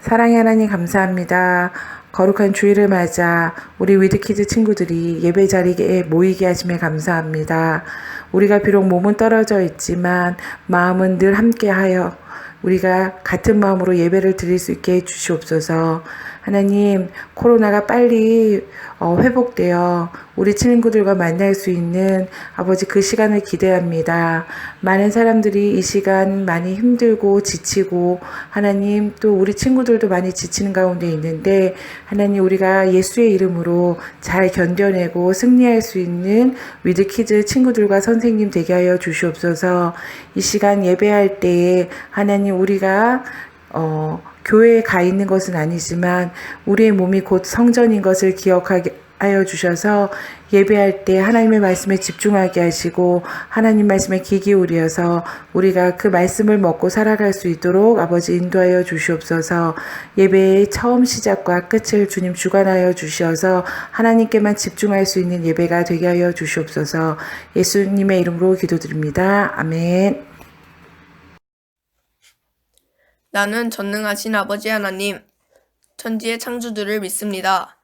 사랑의 하나님 감사합니다. 거룩한 주일을 맞아 우리 위드키즈 친구들이 예배 자리에 모이게 하심에 감사합니다. 우리가 비록 몸은 떨어져 있지만 마음은 늘 함께하여 우리가 같은 마음으로 예배를 드릴 수 있게 해주시옵소서. 하나님, 코로나가 빨리 회복되어 우리 친구들과 만날 수 있는 아버지 그 시간을 기대합니다. 많은 사람들이 이 시간 많이 힘들고 지치고 하나님 또 우리 친구들도 많이 지치는 가운데 있는데 하나님 우리가 예수의 이름으로 잘 견뎌내고 승리할 수 있는 위드키즈 친구들과 선생님 되게 하여 주시옵소서. 이 시간 예배할 때에 하나님 우리가 교회에 가 있는 것은 아니지만 우리의 몸이 곧 성전인 것을 기억하게 하여 주셔서 예배할 때 하나님의 말씀에 집중하게 하시고 하나님 말씀에 귀 기울여서 우리가 그 말씀을 먹고 살아갈 수 있도록 아버지 인도하여 주시옵소서. 예배의 처음 시작과 끝을 주님 주관하여 주셔서 하나님께만 집중할 수 있는 예배가 되게 하여 주시옵소서. 예수님의 이름으로 기도드립니다. 아멘. 나는 전능하신 아버지 하나님, 천지의 창조주를 믿습니다.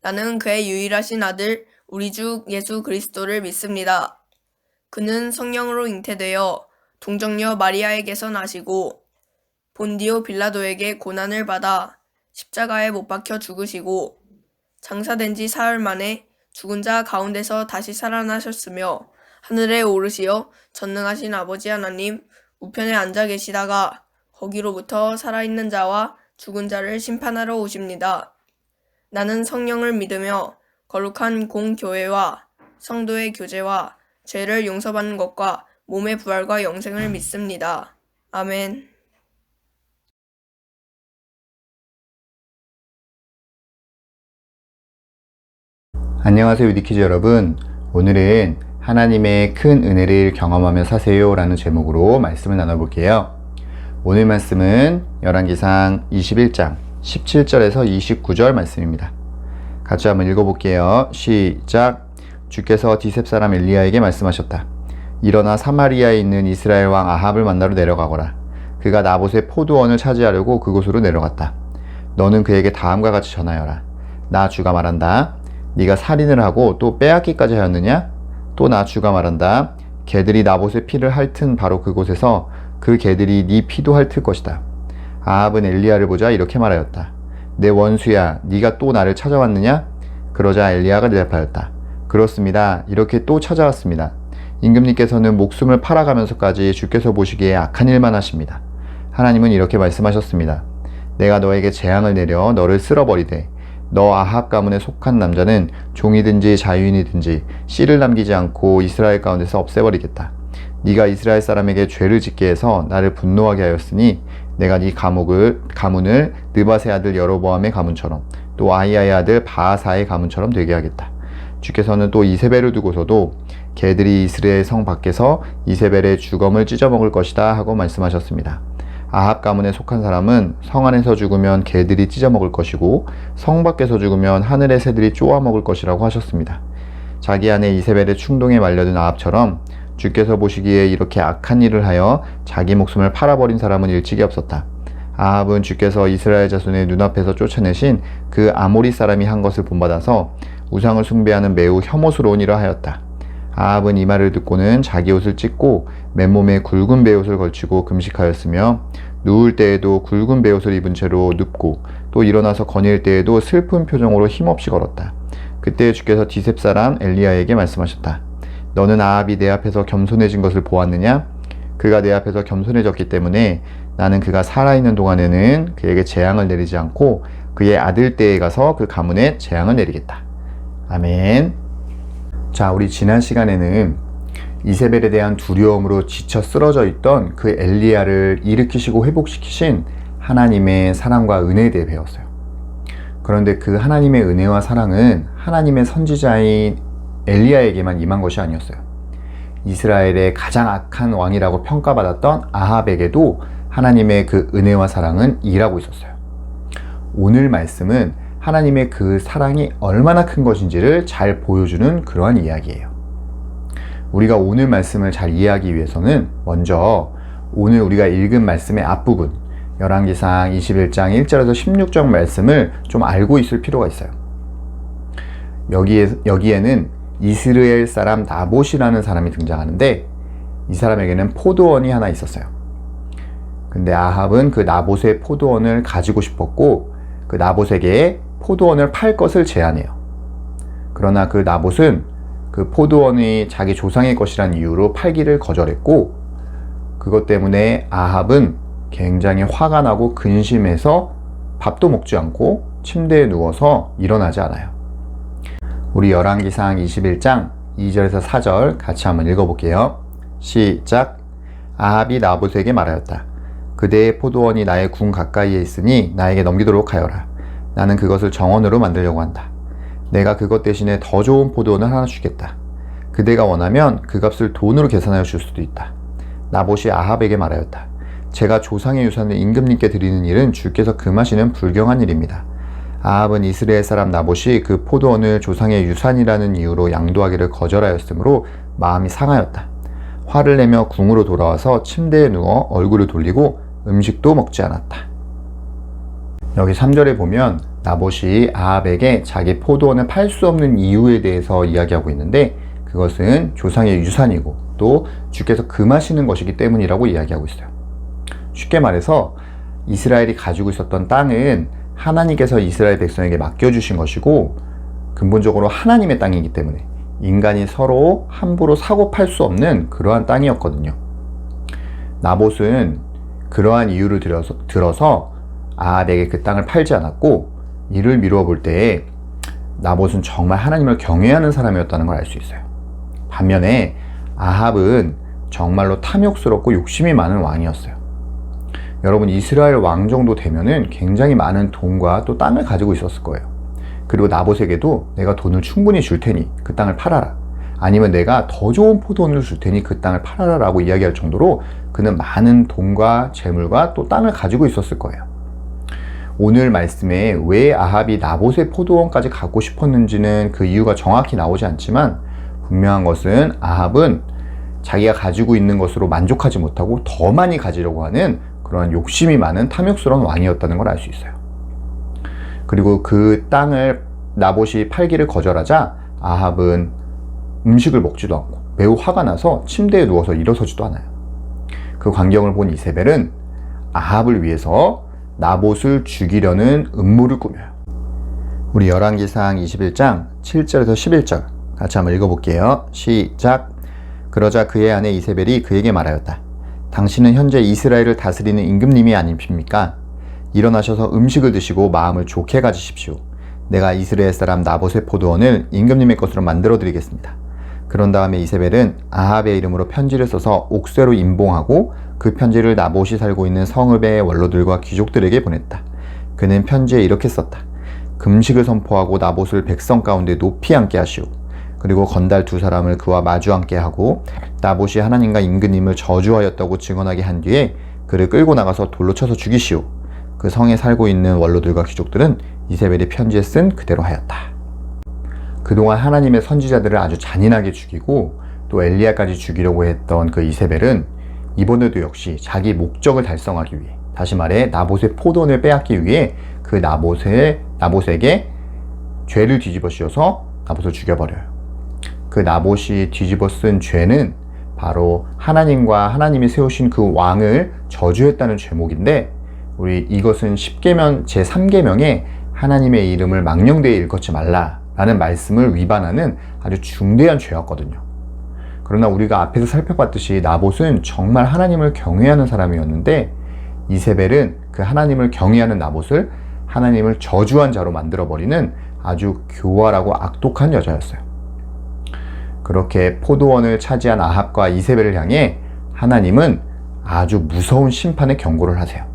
나는 그의 유일하신 아들, 우리 주 예수 그리스도를 믿습니다. 그는 성령으로 잉태되어 동정녀 마리아에게서 나시고 본디오 빌라도에게 고난을 받아 십자가에 못 박혀 죽으시고 장사된 지 사흘 만에 죽은 자 가운데서 다시 살아나셨으며 하늘에 오르시어 전능하신 아버지 하나님 우편에 앉아 계시다가 거기로부터 살아있는 자와 죽은 자를 심판하러 오십니다. 나는 성령을 믿으며 거룩한 공교회와 성도의 교제와 죄를 용서받는 것과 몸의 부활과 영생을 믿습니다. 아멘. 안녕하세요 위드키즈 여러분. 오늘은 하나님의 큰 은혜를 경험하며 사세요 라는 제목으로 말씀을 나눠볼게요. 오늘 말씀은 열왕기상 21장 17절에서 29절 말씀입니다. 같이 한번 읽어볼게요. 시작. 주께서 디셉 사람 엘리야에게 말씀하셨다. 일어나 사마리아에 있는 이스라엘 왕 아합을 만나러 내려가거라. 그가 나봇의 포도원을 차지하려고 그곳으로 내려갔다. 너는 그에게 다음과 같이 전하여라. 나 주가 말한다. 네가 살인을 하고 또 빼앗기까지 하였느냐? 또 나 주가 말한다. 개들이 나봇의 피를 핥은 바로 그곳에서 그 개들이 네 피도 핥을 것이다. 아합은 엘리야를 보자 이렇게 말하였다. 내 원수야, 네가 또 나를 찾아왔느냐? 그러자 엘리야가 대답하였다. 그렇습니다. 이렇게 또 찾아왔습니다. 임금님께서는 목숨을 팔아가면서까지 주께서 보시기에 악한 일만 하십니다. 하나님은 이렇게 말씀하셨습니다. 내가 너에게 재앙을 내려 너를 쓸어버리되 너 아합 가문에 속한 남자는 종이든지 자유인이든지 씨를 남기지 않고 이스라엘 가운데서 없애버리겠다. 네가 이스라엘 사람에게 죄를 짓게 해서 나를 분노하게 하였으니 내가 네 가문을 느밧의 아들 여로보암의 가문처럼 또 아히야의 아들 바하사의 가문처럼 되게 하겠다. 주께서는 또 이세벨을 두고서도 개들이 이스라엘 성 밖에서 이세벨의 주검을 찢어먹을 것이다 하고 말씀하셨습니다. 아합 가문에 속한 사람은 성 안에서 죽으면 개들이 찢어먹을 것이고 성 밖에서 죽으면 하늘의 새들이 쪼아먹을 것이라고 하셨습니다. 자기 아내 이세벨의 충동에 말려든 아합처럼 주께서 보시기에 이렇게 악한 일을 하여 자기 목숨을 팔아버린 사람은 일찍이 없었다. 아합은 주께서 이스라엘 자손의 눈앞에서 쫓아내신 그 아모리 사람이 한 것을 본받아서 우상을 숭배하는 매우 혐오스러운 일을 하였다. 아합은 이 말을 듣고는 자기 옷을 찢고 맨몸에 굵은 베옷을 걸치고 금식하였으며 누울 때에도 굵은 베옷을 입은 채로 눕고 또 일어나서 거닐 때에도 슬픈 표정으로 힘없이 걸었다. 그때 주께서 디셉 사람 엘리야에게 말씀하셨다. 너는 아합이 내 앞에서 겸손해진 것을 보았느냐? 그가 내 앞에서 겸손해졌기 때문에 나는 그가 살아있는 동안에는 그에게 재앙을 내리지 않고 그의 아들 때에 가서 그 가문에 재앙을 내리겠다. 아멘. 자, 우리 지난 시간에는 이세벨에 대한 두려움으로 지쳐 쓰러져 있던 그 엘리야를 일으키시고 회복시키신 하나님의 사랑과 은혜에 대해 배웠어요. 그런데 그 하나님의 은혜와 사랑은 하나님의 선지자인 엘리야에게만 임한 것이 아니었어요. 이스라엘의 가장 악한 왕이라고 평가받았던 아합에게도 하나님의 그 은혜와 사랑은 일하고 있었어요. 오늘 말씀은 하나님의 그 사랑이 얼마나 큰 것인지를 잘 보여주는 그러한 이야기예요. 우리가 오늘 말씀을 잘 이해하기 위해서는 먼저 오늘 우리가 읽은 말씀의 앞부분 열왕기상 21장 1절에서 16절 말씀을 좀 알고 있을 필요가 있어요. 여기에는 이스라엘 사람 나봇이라는 사람이 등장하는데 이 사람에게는 포도원이 하나 있었어요. 근데 아합은 그 나봇의 포도원을 가지고 싶었고 그 나봇에게 포도원을 팔 것을 제안해요. 그러나 그 나봇은 그 포도원이 자기 조상의 것이란 이유로 팔기를 거절했고 그것 때문에 아합은 굉장히 화가 나고 근심해서 밥도 먹지 않고 침대에 누워서 일어나지 않아요. 우리 열왕기상 21장 2절에서 4절 같이 한번 읽어볼게요. 시작. 아합이 나봇에게 말하였다. 그대의 포도원이 나의 궁 가까이에 있으니 나에게 넘기도록 하여라. 나는 그것을 정원으로 만들려고 한다. 내가 그것 대신에 더 좋은 포도원을 하나 주겠다. 그대가 원하면 그 값을 돈으로 계산하여 줄 수도 있다. 나봇이 아합에게 말하였다. 제가 조상의 유산을 임금님께 드리는 일은 주께서 금하시는 불경한 일입니다. 아합은 이스라엘 사람 나봇이 그 포도원을 조상의 유산이라는 이유로 양도하기를 거절하였으므로 마음이 상하였다. 화를 내며 궁으로 돌아와서 침대에 누워 얼굴을 돌리고 음식도 먹지 않았다. 여기 3절에 보면 나봇이 아합에게 자기 포도원을 팔 수 없는 이유에 대해서 이야기하고 있는데 그것은 조상의 유산이고 또 주께서 금하시는 것이기 때문이라고 이야기하고 있어요. 쉽게 말해서 이스라엘이 가지고 있었던 땅은 하나님께서 이스라엘 백성에게 맡겨주신 것이고 근본적으로 하나님의 땅이기 때문에 인간이 서로 함부로 사고 팔 수 없는 그러한 땅이었거든요. 나봇은 그러한 이유를 들어서 아합에게 그 땅을 팔지 않았고 이를 미루어 볼 때에 나봇은 정말 하나님을 경외하는 사람이었다는 걸 알 수 있어요. 반면에 아합은 정말로 탐욕스럽고 욕심이 많은 왕이었어요. 여러분 이스라엘 왕 정도 되면은 굉장히 많은 돈과 또 땅을 가지고 있었을 거예요. 그리고 나봇에게도 내가 돈을 충분히 줄 테니 그 땅을 팔아라. 아니면 내가 더 좋은 포도원을 줄 테니 그 땅을 팔아라 라고 이야기할 정도로 그는 많은 돈과 재물과 또 땅을 가지고 있었을 거예요. 오늘 말씀에 왜 아합이 나봇의 포도원까지 갖고 싶었는지는 그 이유가 정확히 나오지 않지만 분명한 것은 아합은 자기가 가지고 있는 것으로 만족하지 못하고 더 많이 가지려고 하는 그러한 욕심이 많은 탐욕스러운 왕이었다는 걸 알 수 있어요. 그리고 그 땅을 나봇이 팔기를 거절하자 아합은 음식을 먹지도 않고 매우 화가 나서 침대에 누워서 일어서지도 않아요. 그 광경을 본 이세벨은 아합을 위해서 나봇을 죽이려는 음모를 꾸며요. 우리 열왕기상 21장 7절에서 11절 같이 한번 읽어볼게요. 시작. 그러자 그의 아내 이세벨이 그에게 말하였다. 당신은 현재 이스라엘을 다스리는 임금님이 아니십니까? 일어나셔서 음식을 드시고 마음을 좋게 가지십시오. 내가 이스라엘 사람 나봇의 포도원을 임금님의 것으로 만들어 드리겠습니다. 그런 다음에 이세벨은 아합의 이름으로 편지를 써서 옥새로 임봉하고 그 편지를 나봇이 살고 있는 성읍의 원로들과 귀족들에게 보냈다. 그는 편지에 이렇게 썼다. 금식을 선포하고 나봇을 백성 가운데 높이 앉게 하시오. 그리고 건달 두 사람을 그와 마주 앉게 하고 나봇이 하나님과 임금님을 저주하였다고 증언하게 한 뒤에 그를 끌고 나가서 돌로 쳐서 죽이시오. 그 성에 살고 있는 원로들과 귀족들은 이세벨이 편지에 쓴 그대로 하였다. 그동안 하나님의 선지자들을 아주 잔인하게 죽이고 또 엘리야까지 죽이려고 했던 그 이세벨은 이번에도 역시 자기 목적을 달성하기 위해, 다시 말해 나봇의 포도원을 빼앗기 위해 그 나봇에게 죄를 뒤집어 씌워서 나봇을 죽여버려요. 그 나봇이 뒤집어 쓴 죄는 바로 하나님과 하나님이 세우신 그 왕을 저주했다는 죄목인데, 우리 이것은 10계명 제3계명에 하나님의 이름을 망령되이 일컫지 말라라는 말씀을 위반하는 아주 중대한 죄였거든요. 그러나 우리가 앞에서 살펴봤듯이 나봇은 정말 하나님을 경외하는 사람이었는데 이세벨은 그 하나님을 경외하는 나봇을 하나님을 저주한 자로 만들어버리는 아주 교활하고 악독한 여자였어요. 그렇게 포도원을 차지한 아합과 이세벨을 향해 하나님은 아주 무서운 심판의 경고를 하세요.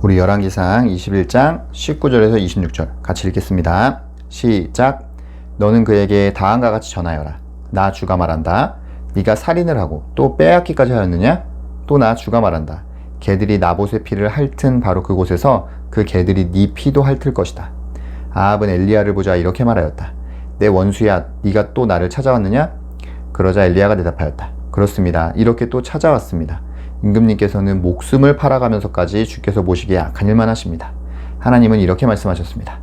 우리 열왕기상 21장 19절에서 26절 같이 읽겠습니다. 시작. 너는 그에게 다음과 같이 전하여라. 나 주가 말한다. 네가 살인을 하고 또 빼앗기까지 하였느냐? 또 나 주가 말한다. 개들이 나봇의 피를 핥은 바로 그곳에서 그 개들이 네 피도 핥을 것이다. 아합은 엘리야를 보자 이렇게 말하였다. 내 원수야, 네가 또 나를 찾아왔느냐? 그러자 엘리야가 대답하였다. 그렇습니다. 이렇게 또 찾아왔습니다. 임금님께서는 목숨을 팔아가면서까지 주께서 보시기에 악한 일만 하십니다. 하나님은 이렇게 말씀하셨습니다.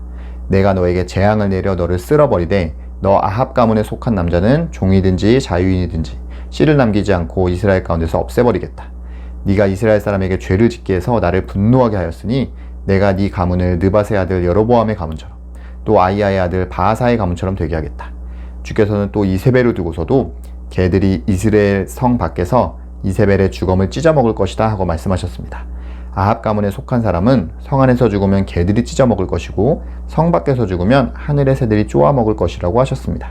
내가 너에게 재앙을 내려 너를 쓸어버리되 너 아합 가문에 속한 남자는 종이든지 자유인이든지 씨를 남기지 않고 이스라엘 가운데서 없애버리겠다. 네가 이스라엘 사람에게 죄를 짓게 해서 나를 분노하게 하였으니 내가 네 가문을 느밧의 아들 여로보암의 가문처럼 또 아이야의 아들 바하사의 가문처럼 되게 하겠다. 주께서는 또 이세벨을 두고서도 개들이 이스라엘 성 밖에서 이세벨의 주검을 찢어먹을 것이다 하고 말씀하셨습니다. 아합 가문에 속한 사람은 성 안에서 죽으면 개들이 찢어먹을 것이고 성 밖에서 죽으면 하늘의 새들이 쪼아먹을 것이라고 하셨습니다.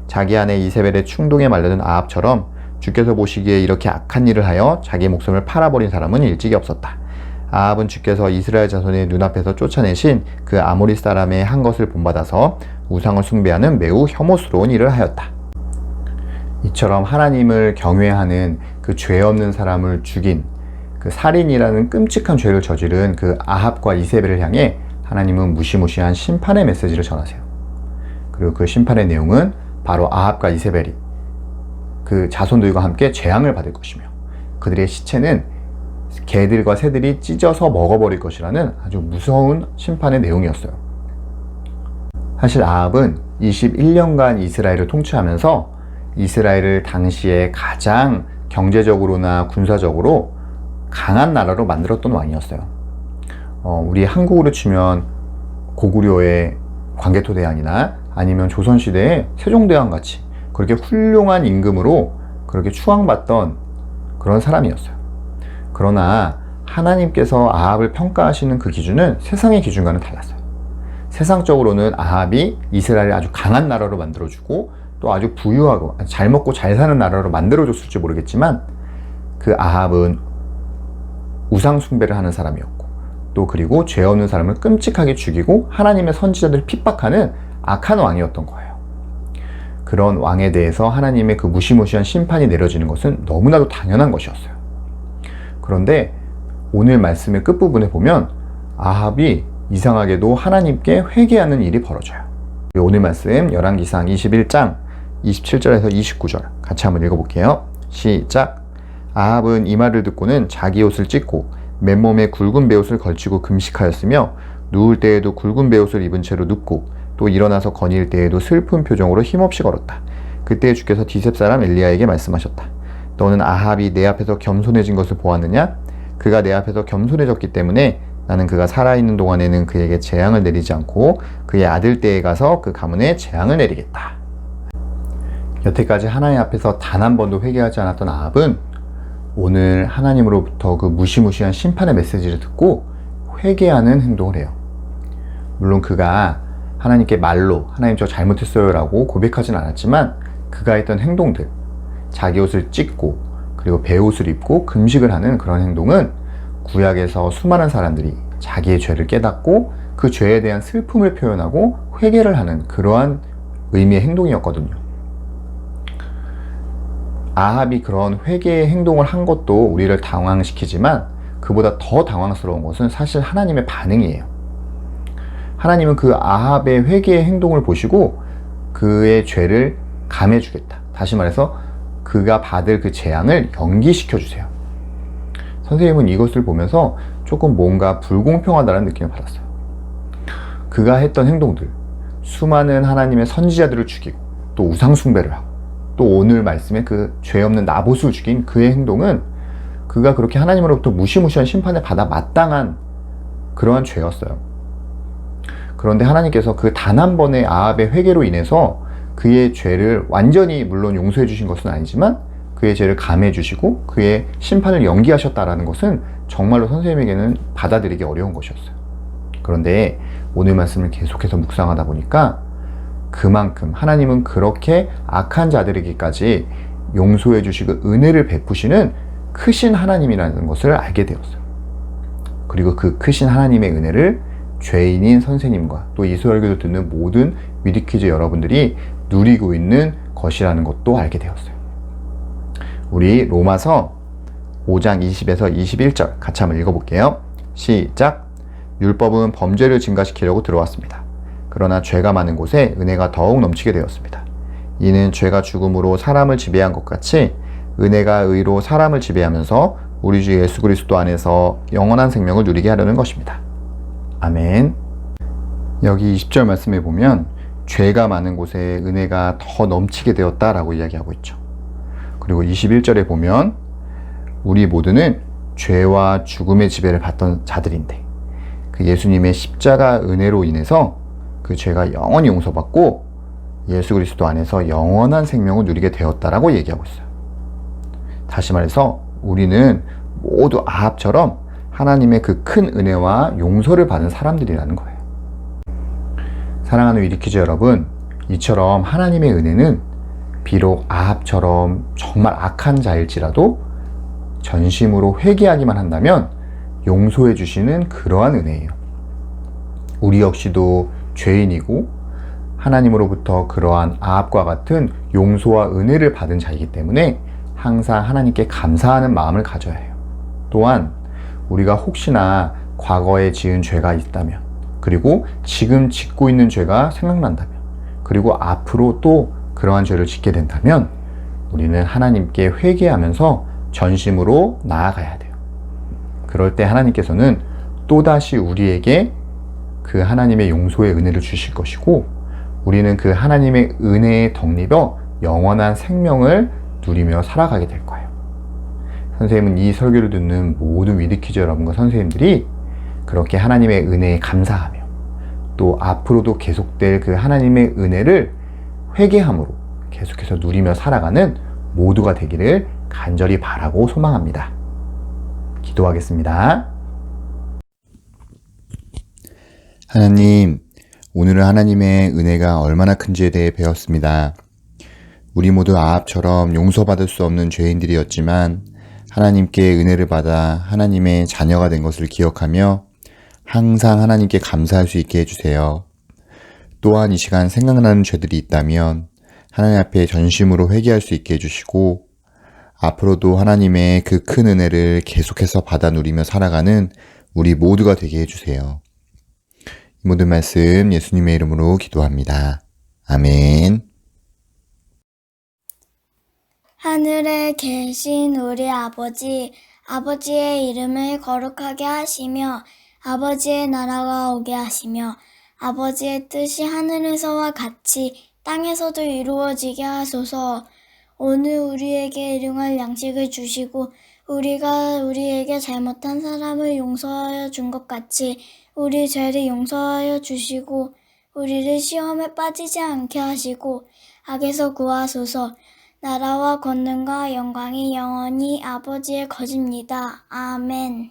자기 아내 이세벨의 충동에 말려든 아합처럼 주께서 보시기에 이렇게 악한 일을 하여 자기 목숨을 팔아버린 사람은 일찍이 없었다. 아합은 주께서 이스라엘 자손의 눈앞에서 쫓아내신 그 아모리 사람의 한 것을 본받아서 우상을 숭배하는 매우 혐오스러운 일을 하였다. 이처럼 하나님을 경외하는 그 죄 없는 사람을 죽인 그 살인이라는 끔찍한 죄를 저지른 그 아합과 이세벨을 향해 하나님은 무시무시한 심판의 메시지를 전하세요. 그리고 그 심판의 내용은 바로 아합과 이세벨이 그 자손들과 함께 재앙을 받을 것이며 그들의 시체는 개들과 새들이 찢어서 먹어버릴 것이라는 아주 무서운 심판의 내용이었어요. 사실 아합은 21년간 이스라엘을 통치하면서 이스라엘을 당시에 가장 경제적으로나 군사적으로 강한 나라로 만들었던 왕이었어요. 우리 한국으로 치면 고구려의 광개토대왕이나 아니면 조선시대의 세종대왕 같이 그렇게 훌륭한 임금으로 그렇게 추앙받던 그런 사람이었어요. 그러나 하나님께서 아합을 평가하시는 그 기준은 세상의 기준과는 달랐어요. 세상적으로는 아합이 이스라엘을 아주 강한 나라로 만들어주고 또 아주 부유하고 잘 먹고 잘 사는 나라로 만들어줬을지 모르겠지만 그 아합은 우상 숭배를 하는 사람이었고 또 그리고 죄 없는 사람을 끔찍하게 죽이고 하나님의 선지자들을 핍박하는 악한 왕이었던 거예요. 그런 왕에 대해서 하나님의 그 무시무시한 심판이 내려지는 것은 너무나도 당연한 것이었어요. 그런데 오늘 말씀의 끝부분에 보면 아합이 이상하게도 하나님께 회개하는 일이 벌어져요. 오늘 말씀 열왕기상 21장 27절에서 29절 같이 한번 읽어볼게요. 시작. 아합은 이 말을 듣고는 자기 옷을 찢고 맨몸에 굵은 베옷을 걸치고 금식하였으며 누울 때에도 굵은 베옷을 입은 채로 눕고 또 일어나서 거닐 때에도 슬픈 표정으로 힘없이 걸었다. 그때 주께서 디셉 사람 엘리야에게 말씀하셨다. 너는 아합이 내 앞에서 겸손해진 것을 보았느냐? 그가 내 앞에서 겸손해졌기 때문에 나는 그가 살아있는 동안에는 그에게 재앙을 내리지 않고 그의 아들 때에 가서 그 가문에 재앙을 내리겠다. 여태까지 하나님 앞에서 단 한 번도 회개하지 않았던 아합은 오늘 하나님으로부터 그 무시무시한 심판의 메시지를 듣고 회개하는 행동을 해요. 물론 그가 하나님께 말로 하나님 저 잘못했어요 라고 고백하진 않았지만 그가 했던 행동들, 자기 옷을 찢고 그리고 베옷을 입고 금식을 하는 그런 행동은 구약에서 수많은 사람들이 자기의 죄를 깨닫고 그 죄에 대한 슬픔을 표현하고 회개를 하는 그러한 의미의 행동이었거든요. 아합이 그런 회개의 행동을 한 것도 우리를 당황시키지만 그보다 더 당황스러운 것은 사실 하나님의 반응이에요. 하나님은 그 아합의 회개의 행동을 보시고 그의 죄를 감해주겠다. 다시 말해서 그가 받을 그 재앙을 연기시켜 주세요. 선생님은 이것을 보면서 조금 뭔가 불공평하다는 느낌을 받았어요. 그가 했던 행동들, 수많은 하나님의 선지자들을 죽이고 또 우상숭배를 하고 또 오늘 말씀에 그 죄 없는 나봇을 죽인 그의 행동은 그가 그렇게 하나님으로부터 무시무시한 심판을 받아 마땅한 그러한 죄였어요. 그런데 하나님께서 그 단 한 번의 아합의 회개로 인해서 그의 죄를 완전히 물론 용서해 주신 것은 아니지만 그의 죄를 감해 주시고 그의 심판을 연기하셨다라는 것은 정말로 선생님에게는 받아들이기 어려운 것이었어요. 그런데 오늘 말씀을 계속해서 묵상하다 보니까 그만큼 하나님은 그렇게 악한 자들에게까지 용서해 주시고 은혜를 베푸시는 크신 하나님이라는 것을 알게 되었어요. 그리고 그 크신 하나님의 은혜를 죄인인 선생님과 또 이소열교도 듣는 모든 위드키즈 여러분들이 누리고 있는 것이라는 것도 알게 되었어요. 우리 로마서 5장 20에서 21절 같이 한번 읽어볼게요. 시작. 율법은 범죄를 증가시키려고 들어왔습니다. 그러나 죄가 많은 곳에 은혜가 더욱 넘치게 되었습니다. 이는 죄가 죽음으로 사람을 지배한 것 같이 은혜가 의로 사람을 지배하면서 우리 주 예수 그리스도 안에서 영원한 생명을 누리게 하려는 것입니다. 아멘. 여기 20절 말씀에 보면 죄가 많은 곳에 은혜가 더 넘치게 되었다라고 이야기하고 있죠. 그리고 21절에 보면 우리 모두는 죄와 죽음의 지배를 받던 자들인데 그 예수님의 십자가 은혜로 인해서 그 죄가 영원히 용서받고 예수 그리스도 안에서 영원한 생명을 누리게 되었다라고 얘기하고 있어요. 다시 말해서 우리는 모두 아합처럼 하나님의 그 큰 은혜와 용서를 받은 사람들이라는 거예요. 사랑하는 위드키즈 여러분, 이처럼 하나님의 은혜는 비록 아합처럼 정말 악한 자일지라도 전심으로 회개하기만 한다면 용서해 주시는 그러한 은혜예요. 우리 역시도 죄인이고 하나님으로부터 그러한 아합과 같은 용서와 은혜를 받은 자이기 때문에 항상 하나님께 감사하는 마음을 가져야 해요. 또한 우리가 혹시나 과거에 지은 죄가 있다면, 그리고 지금 짓고 있는 죄가 생각난다면, 그리고 앞으로 또 그러한 죄를 짓게 된다면 우리는 하나님께 회개하면서 전심으로 나아가야 돼요. 그럴 때 하나님께서는 또다시 우리에게 그 하나님의 용서의 은혜를 주실 것이고 우리는 그 하나님의 은혜에 덧입어 영원한 생명을 누리며 살아가게 될 거예요. 선생님은 이 설교를 듣는 모든 위드키즈 여러분과 선생님들이 그렇게 하나님의 은혜에 감사하며 또 앞으로도 계속될 그 하나님의 은혜를 회개함으로 계속해서 누리며 살아가는 모두가 되기를 간절히 바라고 소망합니다. 기도하겠습니다. 하나님, 오늘은 하나님의 은혜가 얼마나 큰지에 대해 배웠습니다. 우리 모두 아합처럼 용서받을 수 없는 죄인들이었지만 하나님께 은혜를 받아 하나님의 자녀가 된 것을 기억하며 항상 하나님께 감사할 수 있게 해주세요. 또한 이 시간 생각나는 죄들이 있다면 하나님 앞에 전심으로 회개할 수 있게 해주시고 앞으로도 하나님의 그 큰 은혜를 계속해서 받아 누리며 살아가는 우리 모두가 되게 해주세요. 이 모든 말씀 예수님의 이름으로 기도합니다. 아멘. 하늘에 계신 우리 아버지, 아버지의 이름을 거룩하게 하시며 아버지의 나라가 오게 하시며 아버지의 뜻이 하늘에서와 같이 땅에서도 이루어지게 하소서. 오늘 우리에게 일용할 양식을 주시고 우리가 우리에게 잘못한 사람을 용서하여 준 것 같이 우리 죄를 용서하여 주시고 우리를 시험에 빠지지 않게 하시고 악에서 구하소서. 나라와 권능과 영광이 영원히 아버지의 것입니다. 아멘.